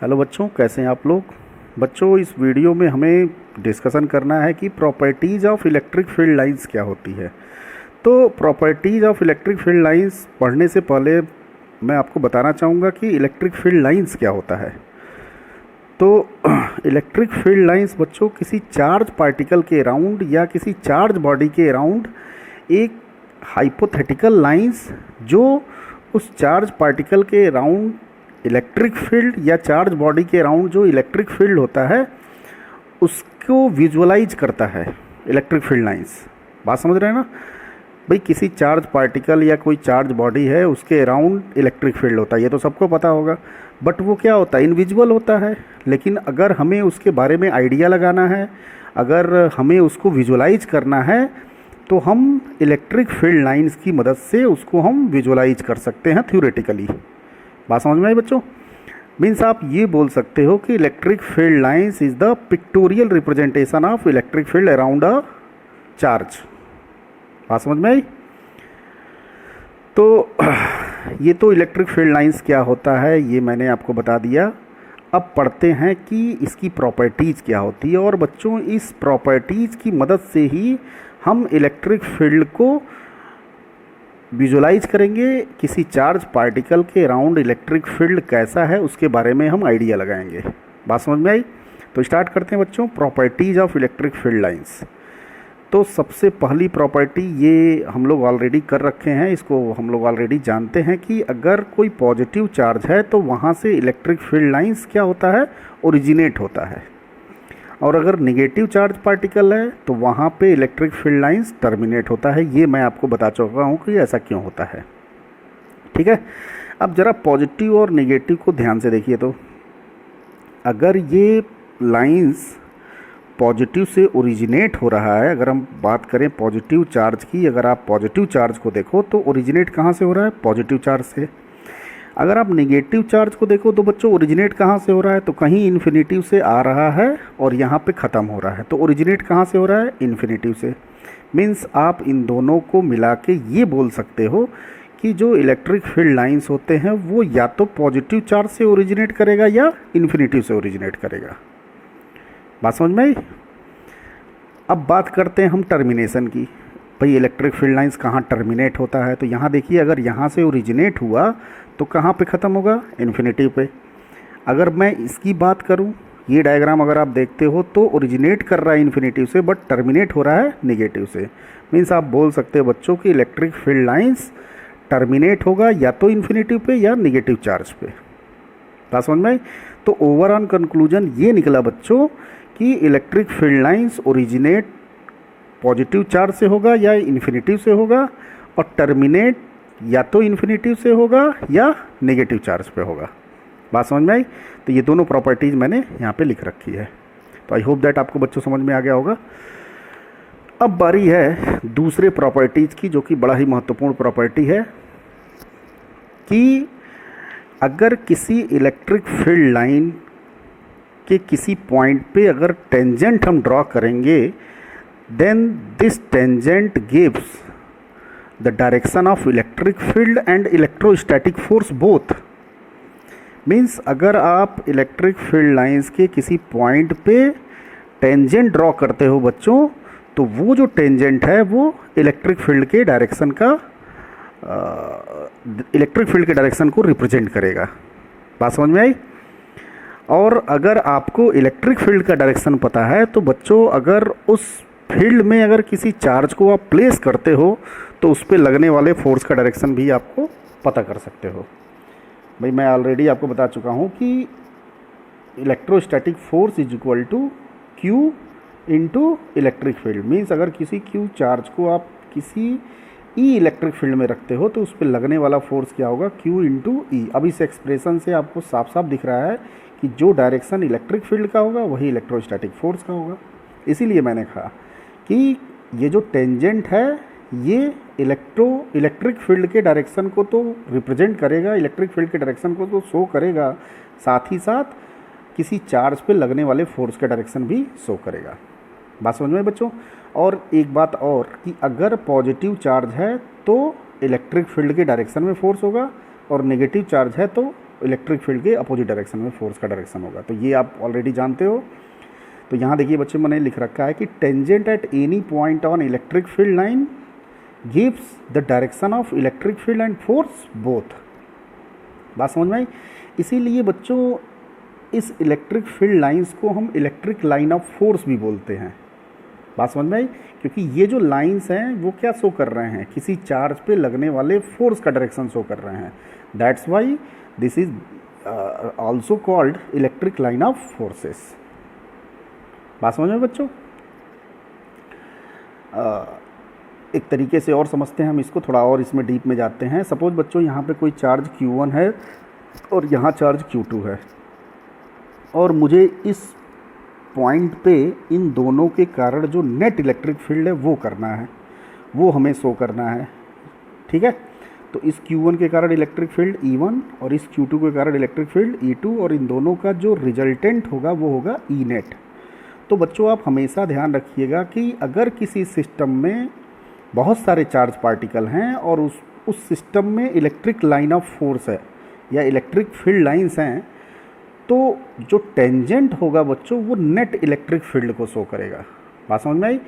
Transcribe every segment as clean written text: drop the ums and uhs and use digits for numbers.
Hello बच्चों, कैसे हैं आप लोग। बच्चों, इस वीडियो में हमें डिस्कशन करना है कि properties of electric field lines क्या होती है। तो properties of electric field lines पढ़ने से पहले मैं आपको बताना चाहूँगा कि इलेक्ट्रिक फील्ड लाइंस क्या होता है। तो इलेक्ट्रिक फील्ड लाइंस बच्चों किसी चार्ज पार्टिकल के अराउंड या किसी चार्ज बॉडी के अराउंड एक हाइपोथेटिकल लाइंस जो उस चार्ज पार्टिकल के अराउंड इलेक्ट्रिक फील्ड या चार्ज बॉडी के अराउंड जो इलेक्ट्रिक फील्ड होता है उसको विजुअलाइज करता है। इलेक्ट्रिक फील्ड लाइंस, बात समझ रहे हैं ना भाई। किसी चार्ज पार्टिकल या कोई चार्ज बॉडी है उसके अराउंड इलेक्ट्रिक फील्ड होता है, ये तो सबको पता होगा। बट वो क्या होता है, इनविजिबल होता है। लेकिन अगर हमें उसके बारे में आइडिया लगाना है, अगर हमें उसको विजुअलाइज करना है, तो हम इलेक्ट्रिक फील्ड लाइंस की मदद से उसको हम विजुअलाइज कर सकते हैं थ्योरेटिकली। बात समझ में आई बच्चों। मीन्स आप ये बोल सकते हो कि electric field lines is the pictorial representation of electric field around a charge. बात समझ में आई। तो ये तो इलेक्ट्रिक फील्ड लाइंस क्या होता है ये मैंने आपको बता दिया। अब पढ़ते हैं कि इसकी प्रॉपर्टीज़ क्या होती है। और बच्चों, इस प्रॉपर्टीज़ की मदद से ही हम इलेक्ट्रिक फील्ड को विजुलाइज करेंगे। किसी चार्ज पार्टिकल के अराउंड इलेक्ट्रिक फील्ड कैसा है उसके बारे में हम आइडिया लगाएंगे। बात समझ में आई। तो स्टार्ट करते हैं बच्चों, properties of electric field lines. तो सबसे पहली प्रॉपर्टी ये हम लोग ऑलरेडी कर रखे हैं, इसको हम लोग ऑलरेडी जानते हैं कि अगर कोई पॉजिटिव चार्ज है तो वहाँ से इलेक्ट्रिक फील्ड लाइंस क्या होता है, ओरिजिनेट होता है। और अगर नेगेटिव चार्ज पार्टिकल है तो वहाँ पे इलेक्ट्रिक फील्ड लाइंस टर्मिनेट होता है। ये मैं आपको बता चुका हूँ कि ऐसा क्यों होता है। ठीक है। अब ज़रा पॉजिटिव और नेगेटिव को ध्यान से देखिए। तो अगर ये लाइंस पॉजिटिव से ओरिजिनेट हो रहा है, अगर हम बात करें पॉजिटिव चार्ज की, अगर आप पॉजिटिव चार्ज को देखो तो ओरिजिनेट कहाँ से हो रहा है, पॉजिटिव चार्ज से। अगर आप नेगेटिव चार्ज को देखो तो बच्चों ओरिजिनेट कहाँ से हो रहा है, तो कहीं इन्फिनिटिव से आ रहा है और यहाँ पे ख़त्म हो रहा है। तो ओरिजिनेट कहाँ से हो रहा है, इन्फिनिटिव से। मीन्स आप इन दोनों को मिला के ये बोल सकते हो कि जो इलेक्ट्रिक फील्ड लाइंस होते हैं वो या तो पॉजिटिव चार्ज से ओरिजिनेट करेगा या इन्फिनिटिव से ओरिजिनेट करेगा। बात समझ में आई। अब बात करते हैं हम टर्मिनेशन की। भाई इलेक्ट्रिक फील्ड लाइंस कहाँ टर्मिनेट होता है, तो यहाँ देखिए, अगर यहाँ से ओरिजिनेट हुआ तो कहाँ पे ख़त्म होगा, इन्फिनिटिव पे। अगर मैं इसकी बात करूँ, ये डायग्राम अगर आप देखते हो तो ओरिजिनेट कर रहा है इन्फिनिटिव से बट टर्मिनेट हो रहा है नेगेटिव से। मीन्स आप बोल सकते हो बच्चों कि इलेक्ट्रिक फील्ड लाइंस टर्मिनेट होगा या तो इन्फिनिटिव पे या नेगेटिव चार्ज पे। बात समझ में आई। तो ओवरऑल कंक्लूजन ये निकला बच्चों कि electric field lines originate positive charge से होगा या इन्फिनिटिव से होगा, और टर्मिनेट या तो इन्फिनिटिव से होगा या नेगेटिव चार्ज पे होगा। बात समझ में आई। तो ये दोनों प्रॉपर्टीज़ मैंने यहाँ पे लिख रखी है। तो आई होप दैट आपको बच्चों समझ में आ गया होगा। अब बारी है दूसरे प्रॉपर्टीज़ की, जो कि बड़ा ही महत्वपूर्ण प्रॉपर्टी है कि अगर किसी इलेक्ट्रिक फील्ड लाइन के किसी पॉइंट पे अगर टेंजेंट हम ड्रॉ करेंगे, then this tangent gives the direction of electric field and electrostatic force both. Means अगर आप इलेक्ट्रिक फील्ड लाइंस के किसी पॉइंट पे टेंजेंट ड्रॉ करते हो बच्चों, तो वो जो टेंजेंट है वो इलेक्ट्रिक फील्ड के डायरेक्शन को रिप्रेजेंट करेगा। बात समझ में आई। और अगर आपको इलेक्ट्रिक फील्ड का डायरेक्शन पता है तो बच्चों अगर उस फील्ड में अगर किसी चार्ज को आप प्लेस करते हो तो उस पर लगने वाले फोर्स का डायरेक्शन भी आपको पता कर सकते हो। भाई मैं ऑलरेडी आपको बता चुका हूँ कि electrostatic force is equal to q into electric field. Means अगर किसी क्यू चार्ज को आप किसी ई इलेक्ट्रिक फील्ड में रखते हो तो उस पर लगने वाला फोर्स क्या होगा, क्यू इंटू ई। अब इस एक्सप्रेशन से आपको साफ साफ दिख रहा है कि जो डायरेक्शन इलेक्ट्रिक फील्ड का होगा वही इलेक्ट्रोस्टैटिक फोर्स का होगा। इसीलिए मैंने कहा कि ये जो टेंजेंट है ये इलेक्ट्रिक फील्ड के डायरेक्शन को तो रिप्रेजेंट करेगा, इलेक्ट्रिक फील्ड के डायरेक्शन को तो शो करेगा, साथ ही साथ किसी चार्ज पे लगने वाले फोर्स का डायरेक्शन भी शो करेगा। बात समझ में बच्चों। और एक बात और कि अगर पॉजिटिव चार्ज है तो इलेक्ट्रिक फील्ड के डायरेक्शन में फोर्स होगा, और नेगेटिव चार्ज है तो इलेक्ट्रिक फील्ड के अपोजिट डायरेक्शन में फोर्स का डायरेक्शन होगा। तो ये आप ऑलरेडी जानते हो। तो यहाँ देखिए बच्चों, मैंने लिख रखा है कि tangent at any point on electric field line gives the direction of electric field and force both. बात समझ में आई। इसीलिए बच्चों इस इलेक्ट्रिक फील्ड लाइंस को हम इलेक्ट्रिक लाइन ऑफ फोर्स भी बोलते हैं। बात समझ में आई, क्योंकि ये जो लाइंस हैं वो क्या शो कर रहे हैं, किसी चार्ज पे लगने वाले फोर्स का डायरेक्शन शो कर रहे हैं। That's why this is also called electric line of forces. बात समझ में बच्चों। एक तरीके से और समझते हैं हम इसको, थोड़ा और इसमें डीप में जाते हैं। सपोज बच्चों यहाँ पे कोई चार्ज Q1 है और यहाँ चार्ज Q2 है, और मुझे इस पॉइंट पे इन दोनों के कारण जो नेट इलेक्ट्रिक फील्ड है वो करना है, वो हमें शो करना है। ठीक है, तो इस Q1 के कारण इलेक्ट्रिक फील्ड E1 और इस Q2 के कारण इलेक्ट्रिक फील्ड E2, और इन दोनों का जो रिजल्टेंट होगा वो होगा E नेट। तो बच्चों आप हमेशा ध्यान रखिएगा कि अगर किसी सिस्टम में बहुत सारे चार्ज पार्टिकल हैं और उस सिस्टम में इलेक्ट्रिक लाइन ऑफ फोर्स है या इलेक्ट्रिक फील्ड लाइंस हैं, तो जो टेंजेंट होगा बच्चों वो नेट इलेक्ट्रिक फील्ड को शो करेगा। बात समझ में आई।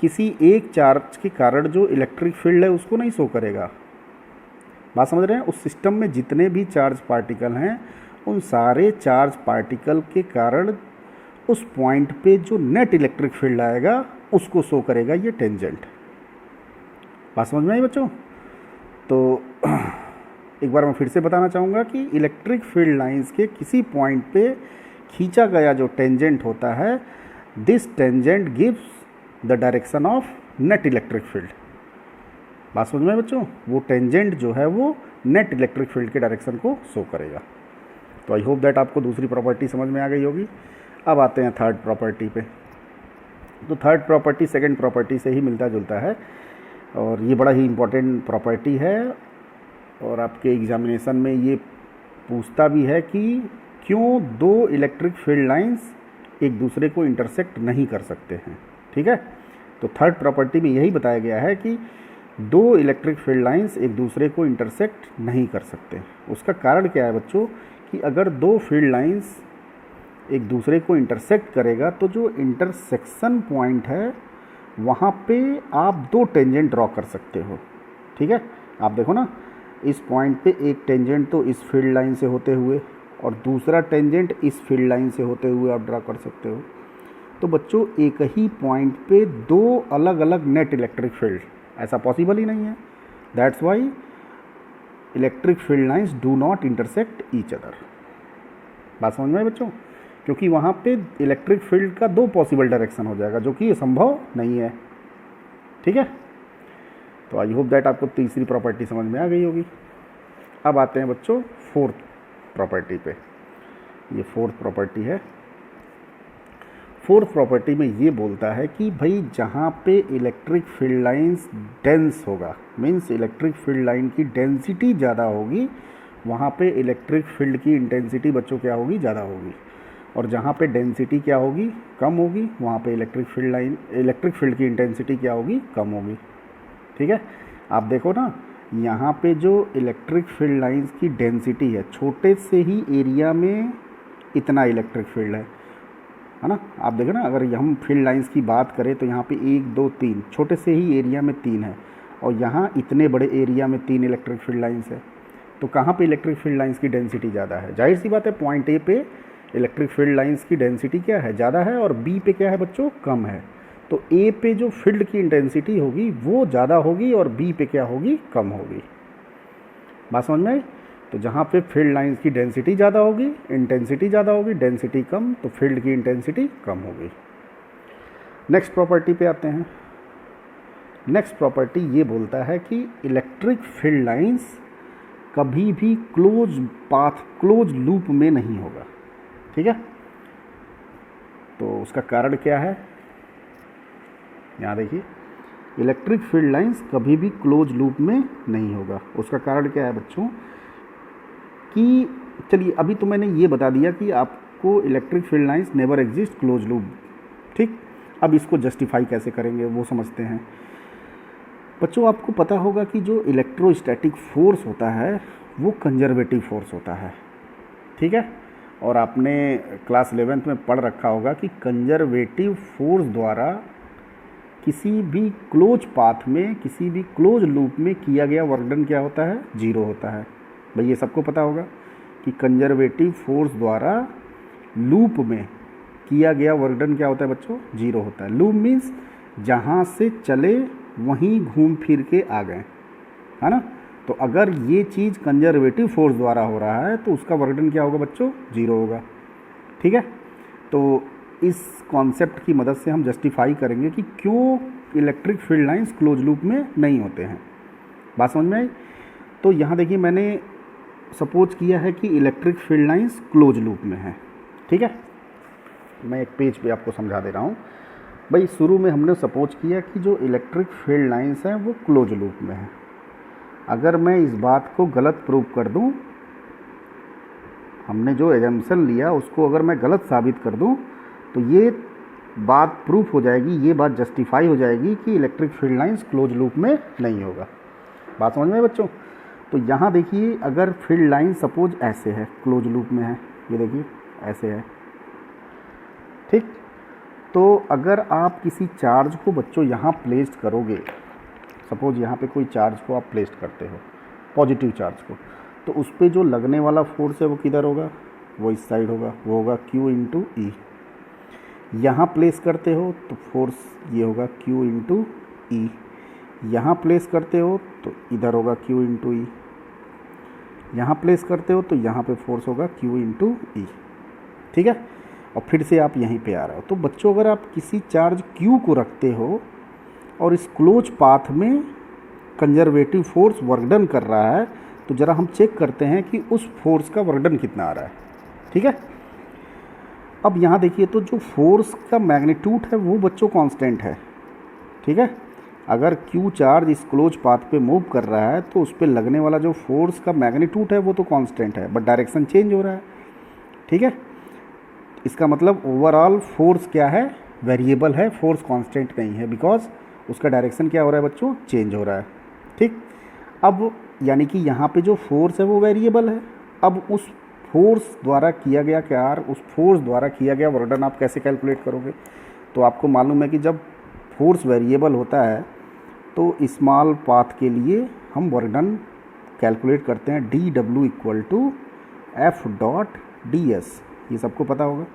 किसी एक चार्ज के कारण जो इलेक्ट्रिक फील्ड है उसको नहीं शो करेगा। बात समझ रहे हैं। उस सिस्टम में जितने भी चार्ज पार्टिकल हैं उन सारे चार्ज पार्टिकल के कारण उस पॉइंट पे जो नेट इलेक्ट्रिक फील्ड आएगा उसको शो करेगा ये टेंजेंट। बात समझ में आई बच्चों। तो एक बार मैं फिर से बताना चाहूँगा कि इलेक्ट्रिक फील्ड लाइंस के किसी पॉइंट पे खींचा गया जो टेंजेंट होता है, this tangent gives the direction of net electric field. बात समझ में बच्चों। वो टेंजेंट जो है वो नेट इलेक्ट्रिक फील्ड के डायरेक्शन को शो करेगा। तो आई होप दैट आपको दूसरी प्रॉपर्टी समझ में आ गई होगी। अब आते हैं थर्ड प्रॉपर्टी पे। तो थर्ड प्रॉपर्टी सेकंड प्रॉपर्टी से ही मिलता जुलता है, और ये बड़ा ही इम्पोर्टेंट प्रॉपर्टी है, और आपके एग्जामिनेशन में ये पूछता भी है कि क्यों दो इलेक्ट्रिक फील्ड लाइंस एक दूसरे को इंटरसेक्ट नहीं कर सकते हैं। ठीक है, तो थर्ड प्रॉपर्टी में यही बताया गया है कि दो इलेक्ट्रिक फील्ड लाइंस एक दूसरे को इंटरसेक्ट नहीं कर सकते। उसका कारण क्या है बच्चों, कि अगर दो फील्ड लाइंस एक दूसरे को इंटरसेक्ट करेगा तो जो इंटरसेक्शन पॉइंट है वहाँ पे आप दो टेंजेंट ड्रॉ कर सकते हो। ठीक है, आप देखो ना, इस पॉइंट पे एक टेंजेंट तो इस फील्ड लाइन से होते हुए और दूसरा टेंजेंट इस फील्ड लाइन से होते हुए आप ड्रा कर सकते हो। तो बच्चों एक ही पॉइंट पे दो अलग अलग नेट इलेक्ट्रिक फील्ड, ऐसा पॉसिबल ही नहीं है। That's why electric field lines do not intersect each other. बात समझ में आई बच्चों, क्योंकि वहाँ पे इलेक्ट्रिक फील्ड का दो पॉसिबल डायरेक्शन हो जाएगा, जो कि ये संभव नहीं है। ठीक है, तो आई होप दैट आपको तीसरी प्रॉपर्टी समझ में आ गई होगी। अब आते हैं बच्चों फोर्थ प्रॉपर्टी पे। ये फोर्थ प्रॉपर्टी है। फोर्थ प्रॉपर्टी में ये बोलता है कि भाई जहाँ पे इलेक्ट्रिक फील्ड लाइंस डेंस होगा, मीन्स इलेक्ट्रिक फील्ड लाइन की डेंसिटी ज़्यादा होगी, वहाँ पे इलेक्ट्रिक फील्ड की इंटेंसिटी बच्चों क्या होगी, ज़्यादा होगी। और जहाँ पे डेंसिटी क्या होगी, कम होगी, वहाँ पे इलेक्ट्रिक फील्ड की इंटेंसिटी क्या होगी, कम होगी। ठीक है, आप देखो ना, यहाँ पे जो इलेक्ट्रिक फील्ड लाइंस की डेंसिटी है, छोटे से ही एरिया में इतना इलेक्ट्रिक फील्ड है ना। आप देखो ना, अगर हम फील्ड लाइंस की बात करें तो यहाँ पे 1 2 3 छोटे से ही एरिया में 3 है, और यहाँ इतने बड़े एरिया में 3 इलेक्ट्रिक फील्ड लाइंस है। तो कहाँ पे इलेक्ट्रिक फील्ड लाइंस की डेंसिटी ज़्यादा है? जाहिर सी बात है, पॉइंट ए पे इलेक्ट्रिक फील्ड लाइंस की डेंसिटी क्या है, ज़्यादा है, और बी पे क्या है बच्चों, कम है। तो ए पे जो फील्ड की इंटेंसिटी होगी वो ज़्यादा होगी, और बी पे क्या होगी, कम होगी। बात समझ में आई। तो जहाँ पे फील्ड लाइंस की डेंसिटी ज़्यादा होगी, इंटेंसिटी ज़्यादा होगी, डेंसिटी कम, तो फील्ड की इंटेंसिटी कम होगी। नेक्स्ट प्रॉपर्टी पे आते हैं। नेक्स्ट प्रॉपर्टी ये बोलता है कि इलेक्ट्रिक फील्ड लाइंस कभी भी क्लोज पाथ, क्लोज लूप में नहीं होगा। ठीक है, तो उसका कारण क्या है, यहाँ देखिए, इलेक्ट्रिक फील्ड लाइंस कभी भी क्लोज लूप में नहीं होगा। उसका कारण क्या है बच्चों, कि चलिए अभी तो मैंने ये बता दिया कि आपको electric field lines never exist close loop. ठीक, अब इसको जस्टिफाई कैसे करेंगे वो समझते हैं। बच्चों आपको पता होगा कि जो इलेक्ट्रोस्टैटिक फोर्स होता है वो कंजर्वेटिव फोर्स होता है। ठीक है। और आपने क्लास 11th में पढ़ रखा होगा कि कंजर्वेटिव फोर्स द्वारा किसी भी क्लोज पाथ में, किसी भी क्लोज लूप में किया गया वर्क डन क्या होता है, जीरो होता है। भाई ये सबको पता होगा कि कंजर्वेटिव फोर्स द्वारा लूप में किया गया वर्क डन क्या होता है बच्चों, जीरो होता है। लूप मीन्स जहाँ से चले वहीं घूम फिर के आ गए, है ना। तो अगर ये चीज़ कंजर्वेटिव फोर्स द्वारा हो रहा है तो उसका वर्क डन क्या होगा बच्चों, जीरो होगा। ठीक है। तो इस कॉन्सेप्ट की मदद से हम जस्टिफाई करेंगे कि क्यों electric field lines close loop में नहीं होते हैं। बात समझ में आई। तो यहाँ देखिए मैंने सपोज किया है कि electric field lines close loop में है। ठीक है। मैं एक पेज पे आपको समझा दे रहा हूँ। भाई शुरू में हमने सपोज किया कि जो इलेक्ट्रिक फील्ड लाइंस हैं वो क्लोज लूप में है। अगर मैं इस बात को गलत प्रूव कर दूँ, हमने जो एजम्पशन लिया उसको अगर मैं गलत साबित कर दूँ तो ये बात प्रूफ हो जाएगी, ये बात जस्टिफाई हो जाएगी कि electric field lines close loop में नहीं होगा। बात समझ में है बच्चों। तो यहाँ देखिए अगर फील्ड लाइन सपोज ऐसे है, क्लोज लूप में है, ये देखिए ऐसे है, ठीक। तो अगर आप किसी चार्ज को बच्चों यहाँ प्लेस्ड करोगे, सपोज यहाँ पे कोई चार्ज को आप प्लेस्ड करते हो, पॉजिटिव चार्ज को, तो उस पर जो लगने वाला फोर्स है वो किधर होगा, वो इस साइड होगा, वो होगा Q इंटू ई। यहाँ प्लेस करते हो तो फोर्स ये होगा Q इंटू ई। यहाँ प्लेस करते हो तो इधर होगा Q इंटू ई। यहाँ प्लेस करते हो तो यहाँ पे फोर्स होगा Q इंटू ई। ठीक है। और फिर से आप यहीं पे आ रहे हो। तो बच्चों अगर आप किसी चार्ज Q को रखते हो और इस क्लोज पाथ में कंजर्वेटिव फोर्स वर्क डन कर रहा है तो ज़रा हम चेक करते हैं कि उस फोर्स का वर्क डन कितना आ रहा है। ठीक है। अब यहाँ देखिए तो जो फोर्स का मैग्नीट्यूड है वो बच्चों कांस्टेंट है। ठीक है। अगर Q चार्ज इस क्लोज पाथ पे मूव कर रहा है तो उस पर लगने वाला जो फोर्स का मैग्नीट्यूड है वो तो कांस्टेंट है, बट डायरेक्शन चेंज हो रहा है। ठीक है। इसका मतलब ओवरऑल फोर्स क्या है, वेरिएबल है, फोर्स कांस्टेंट नहीं है, बिकॉज उसका डायरेक्शन क्या हो रहा है बच्चों, चेंज हो रहा है। ठीक। अब यानी कि यहाँ पे जो फोर्स है वो वेरिएबल है। अब उस फोर्स द्वारा किया गया क्या, उस फोर्स द्वारा किया गया वर्क डन आप कैसे कैलकुलेट करोगे। तो आपको मालूम है कि जब फोर्स वेरिएबल होता है तो स्मॉल पाथ के लिए हम वर्क डन कैलकुलेट करते हैं d W equal to F dot d s, ये सबको पता होगा।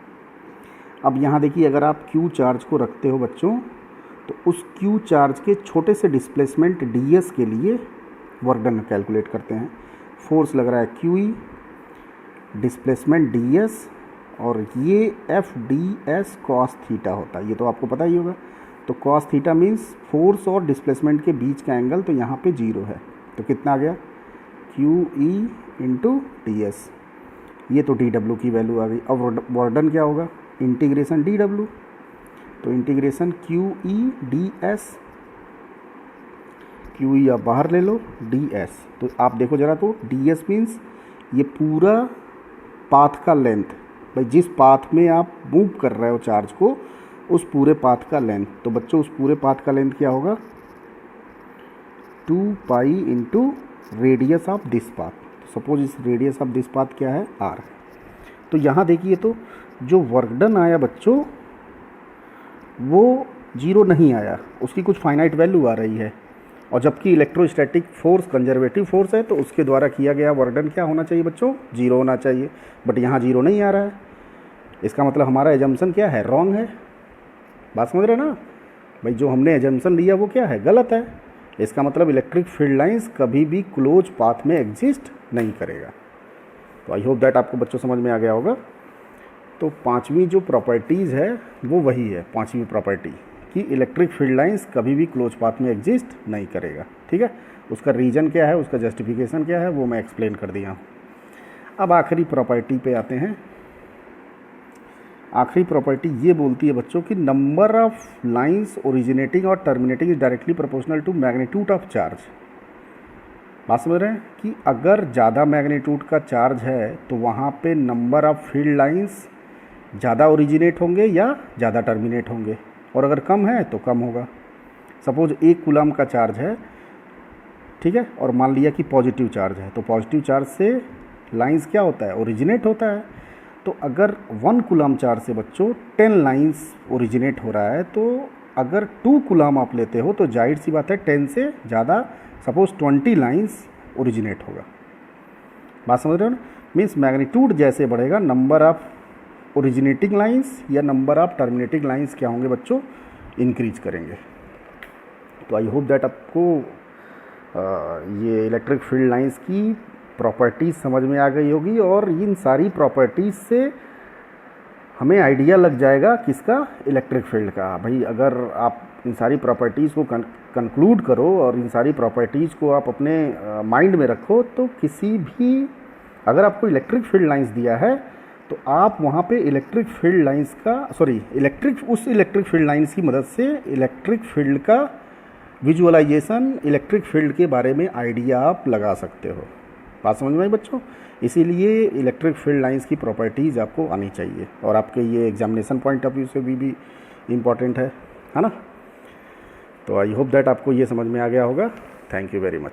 अब यहाँ देखिए अगर आप Q चार्ज को रखते हो बच्चों तो उस Q चार्ज के छोटे से डिस्प्लेसमेंट ds के लिए वर्क डन कैलकुलेट करते हैं। फोर्स लग रहा है QE, डिस्प्लेसमेंट ds, और ये FDS cos थीटा होता है, ये तो आपको पता ही होगा। तो cos थीटा मीन्स फोर्स और डिस्प्लेसमेंट के बीच का एंगल, तो यहाँ पे 0 है। तो कितना आ गया, QE इंटू ds। ये तो dw की वैल्यू आ गई। अब वर्क डन क्या होगा, इंटीग्रेशन dw, तो इंटीग्रेशन QE ds, QE आप बाहर ले लो, ds तो आप देखो ज़रा, तो ds मीन्स ये पूरा पाथ का लेंथ, भाई जिस पाथ में आप मूव कर रहे हो चार्ज को उस पूरे पाथ का लेंथ। तो बच्चों उस पूरे पाथ का लेंथ क्या होगा, 2 pi into radius of this path. Suppose इस रेडियस ऑफ दिस पाथ क्या है, r। तो यहाँ देखिए तो जो वर्क डन आया बच्चों वो 0 नहीं आया, उसकी कुछ फाइनाइट वैल्यू आ रही है। और जबकि इलेक्ट्रोस्टैटिक फोर्स कंजर्वेटिव फोर्स है तो उसके द्वारा किया गया वर्क डन क्या होना चाहिए बच्चों, 0 होना चाहिए। बट यहाँ 0 नहीं आ रहा है, इसका मतलब हमारा एजम्पशन क्या है, रॉन्ग है। बात समझ रहे ना भाई, जो हमने एजम्पशन लिया वो क्या है, गलत है। इसका मतलब इलेक्ट्रिक फील्ड लाइंस कभी भी क्लोज पाथ में एग्जिस्ट नहीं करेगा। तो आई होप दैट आपको बच्चों समझ में आ गया होगा। तो पांचवी जो प्रॉपर्टीज़ है वो वही है, पांचवी प्रॉपर्टी कि इलेक्ट्रिक फील्ड लाइंस कभी भी क्लोज पाथ में एग्जिस्ट नहीं करेगा। ठीक है। उसका रीज़न क्या है, उसका जस्टिफिकेशन क्या है, वो मैं एक्सप्लेन कर दिया हूँ। अब आखिरी प्रॉपर्टी पे आते हैं। आखिरी प्रॉपर्टी ये बोलती है बच्चों कि नंबर ऑफ लाइंस ओरिजिनेटिंग और terminating is directly proportional to magnitude of charge. बात समझ रहे हैं कि अगर ज़्यादा मैग्नीट्यूड का चार्ज है तो वहाँ पे नंबर ऑफ फील्ड लाइंस ज़्यादा ओरिजिनेट होंगे या ज़्यादा टर्मिनेट होंगे, और अगर कम है तो कम होगा। सपोज 1 कूलम का चार्ज है, ठीक है, और मान लिया कि पॉजिटिव चार्ज है, तो पॉजिटिव चार्ज से लाइंस क्या होता है, ओरिजिनेट होता है। तो अगर 1 कूलम चार्ज से बच्चों 10 लाइंस ओरिजिनेट हो रहा है, तो अगर 2 कूलम आप लेते हो तो जाहिर सी बात है 10 से ज़्यादा, सपोज 20 लाइंस ओरिजिनेट होगा। बात समझ रहे हो ना? मीन्स मैग्नीट्यूड जैसे बढ़ेगा, नंबर ऑफ ओरिजिनेटिंग लाइंस या नंबर ऑफ टर्मिनेटिंग लाइंस क्या होंगे बच्चों, इंक्रीज करेंगे। तो आई होप दैट आपको ये इलेक्ट्रिक फील्ड लाइंस की प्रॉपर्टीज़ समझ में आ गई होगी, और इन सारी प्रॉपर्टीज़ से हमें आइडिया लग जाएगा किसका, इलेक्ट्रिक फील्ड का। भाई अगर आप इन सारी प्रॉपर्टीज़ को कंक्लूड करो और इन सारी प्रॉपर्टीज़ को आप अपने माइंड में रखो, तो किसी भी, अगर आपको इलेक्ट्रिक फील्ड लाइंस दिया है तो आप वहाँ पे इलेक्ट्रिक फील्ड लाइंस का उस इलेक्ट्रिक फील्ड लाइंस की मदद से इलेक्ट्रिक फील्ड का विजुअलाइजेशन, इलेक्ट्रिक फील्ड के बारे में आइडिया आप लगा सकते हो। बात समझ में आई बच्चों? इसीलिए इलेक्ट्रिक फील्ड लाइंस की प्रॉपर्टीज़ आपको आनी चाहिए, और आपके ये एग्जामिनेशन पॉइंट ऑफ व्यू से भी इम्पॉर्टेंट है ना? तो आई होप दैट आपको ये समझ में आ गया होगा। Thank you very much.